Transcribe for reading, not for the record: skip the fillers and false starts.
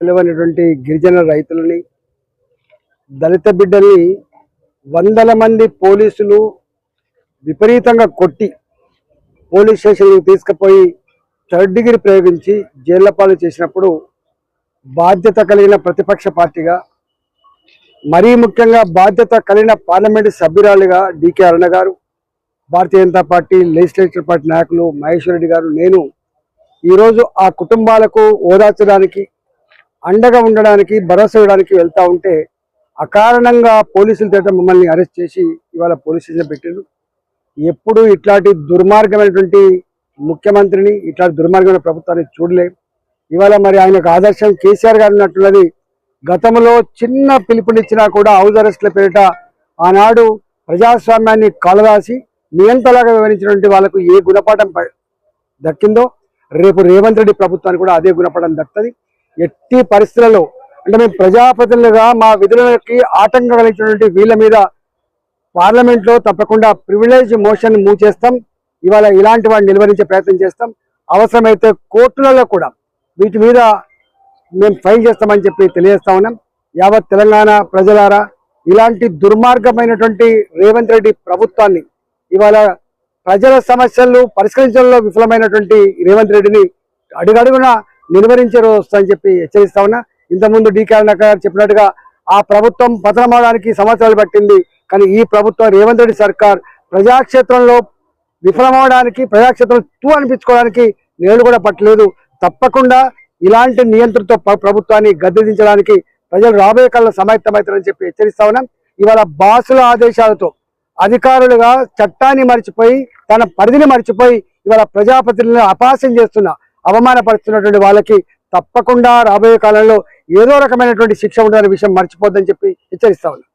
పిలువనటువంటి గిరిజన రైతులని దళిత బిడ్డల్ని వందల మంది పోలీసులు విపరీతంగా కొట్టి పోలీస్ స్టేషన్కి తీసుకుపోయి థర్డ్ డిగ్రీ ప్రయోగించి జైళ్ల పాలు చేసినప్పుడు బాధ్యత కలిగిన ప్రతిపక్ష పార్టీగా మరీ ముఖ్యంగా బాధ్యత కలిగిన పార్లమెంటు సభ్యురాలుగా డికే అరుణ గారు, Bharatiya Janata party legislative party నాయకులు మహేశ్వర్ రెడ్డి గారు, నేను ఈరోజు ఆ కుటుంబాలకు ఓదార్చడానికి, అండగా ఉండడానికి, భరోసా ఇవ్వడానికి వెళ్తూ ఉంటే అకారణంగా పోలీసులు తేట మమ్మల్ని అరెస్ట్ చేసి ఇవాళ పోలీస్ స్టేషన్ పెట్టారు. ఎప్పుడు ఇట్లాంటి దుర్మార్గమైనటువంటి ముఖ్యమంత్రిని, ఇట్లాంటి దుర్మార్గమైన ప్రభుత్వాన్ని చూడలేం. ఇవాళ మరి ఆయనకు ఆదర్శం కేసీఆర్ గారు ఉన్నట్టున్నది. గతంలో చిన్న పిలుపునిచ్చినా కూడా హౌస్ అరెస్ట్ల పేరిట ఆనాడు ప్రజాస్వామ్యాన్ని కాలరాసి నియంతలాగా వివరించినటువంటి వాళ్ళకు ఏ గుణపాఠం దక్కిందో రేపు రేవంత్ రెడ్డి ప్రభుత్వానికి కూడా అదే గుణపాఠం దక్కుతుంది. ఎట్టి పరిస్థితులలో అంటే మేము ప్రజాప్రతినిధులుగా మా విధులకి ఆటంకం కలిగినటువంటి వీళ్ళ మీద పార్లమెంట్లో తప్పకుండా ప్రివిలేజ్ మోషన్ మూవ్ చేస్తాం. ఇవాళ ఇలాంటి వాడిని నిలువరించే ప్రయత్నం చేస్తాం. అవసరమైతే కోర్టులలో కూడా వీటి మీద మేము ఫైల్ చేస్తామని చెప్పి తెలియజేస్తా ఉన్నాం. యావత్ తెలంగాణ ప్రజలారా, ఇలాంటి దుర్మార్గమైనటువంటి రేవంత్ రెడ్డి ప్రభుత్వాన్ని, ఇవాళ ప్రజల సమస్యలు పరిష్కరించడంలో విఫలమైనటువంటి రేవంత్ రెడ్డిని అడుగడుగున నిలువరించే రోజు వస్తుందని చెప్పి హెచ్చరిస్తా ఉన్నా. ఇంతకుముందు డికే అరుణ గారు చెప్పినట్టుగా ఆ ప్రభుత్వం పతనమవడానికి సంవత్సరాలు పట్టింది. కానీ ఈ ప్రభుత్వం రేవంత్ రెడ్డి సర్కార్ ప్రజాక్షేత్రంలో విఫలమవడానికి, ప్రజాక్షేత్రం తూ అనిపించుకోవడానికి నేడు కూడా పట్టలేదు. తప్పకుండా ఇలాంటి నియంత్రణతో ప్రభుత్వాన్ని గద్దెదించడానికి ప్రజలు రాబోయే కాలంలో సమాయత్తమవుతారని చెప్పి హెచ్చరిస్తా ఉన్నాం. ఇవాళ బాసుల ఆదేశాలతో అధికారులుగా చట్టాన్ని మర్చిపోయి, తన పరిధిని మర్చిపోయి ఇవాళ ప్రజాప్రతినిధులను అపహాస్యం చేస్తున్న, అవమానపరుస్తున్నటువంటి వాళ్ళకి తప్పకుండా రాబోయే కాలంలో ఏదో రకమైనటువంటి శిక్ష ఉండాలనే విషయం మర్చిపోద్దని చెప్పి హెచ్చరిస్తా ఉన్నాం.